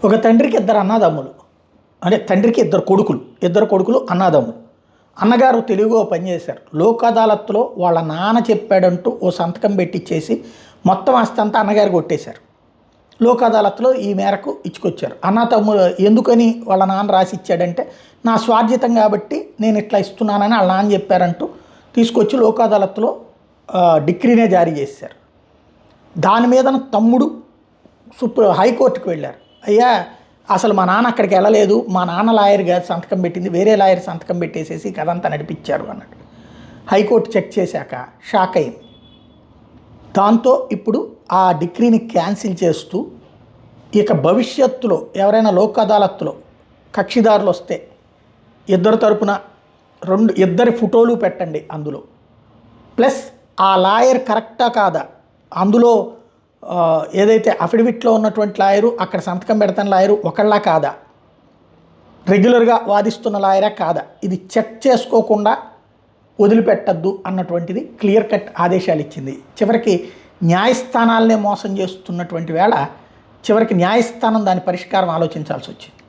ఒక తండ్రికి ఇద్దరు అన్నదమ్ములు, అంటే తండ్రికి ఇద్దరు కొడుకులు అన్నదమ్ములు. అన్నగారు తెలుగులో పనిచేశారు. లోక్ అదాలత్లో వాళ్ళ నాన్న చెప్పాడంటూ ఓ సంతకం పెట్టించేసి మొత్తం ఆస్తి అంతా అన్నగారు కొట్టేశారు. లోక్ అదాలత్లో ఈ మేరకు ఇచ్చుకొచ్చారు. అన్న తమ్ముడు ఎందుకని వాళ్ళ నాన్న రాసి ఇచ్చాడంటే, నా స్వార్జితం కాబట్టి నేను ఇట్లా ఇస్తున్నానని వాళ్ళ నాన్న చెప్పారంటూ తీసుకొచ్చి లోక్ అదాలత్లో డిక్రీనే జారీ చేశారు. దాని మీద తమ్ముడు హైకోర్టుకు వెళ్ళారు. అయ్యా, అసలు మా నాన్న అక్కడికి వెళ్ళలేదు, మా నాన్న లాయర్ గారు సంతకం పెట్టింది, వేరే లాయర్ సంతకం పెట్టేసేసి కథంతా నడిపించారు అన్నట్టు. హైకోర్టు చెక్ చేశాక షాక్ అయింది. దాంతో ఇప్పుడు ఆ డిగ్రీని క్యాన్సిల్ చేస్తూ ఇక భవిష్యత్తులో ఎవరైనా లోక్ అదాలత్లో కక్షిదారులు వస్తే ఇద్దరు తరపున ఇద్దరి ఫోటోలు పెట్టండి అందులో, ప్లస్ ఆ లాయర్ కరెక్టా కాదా, అందులో ఏదైతే అఫిడవిట్లో ఉన్నటువంటి లాయరు అక్కడ సంతకం పెడతాను లాయరు ఒకళ్ళా కాదా, రెగ్యులర్గా వాదిస్తున్న లాయరా కాదా, ఇది చెక్ చేసుకోకుండా వదిలిపెట్టద్దు అన్నటువంటిది క్లియర్ కట్ ఆదేశాలు ఇచ్చింది. చివరికి న్యాయస్థానాలనే మోసం చేస్తున్నటువంటి వేళ చివరికి న్యాయస్థానం దాని పరిష్కారం ఆలోచించాల్సి వచ్చింది.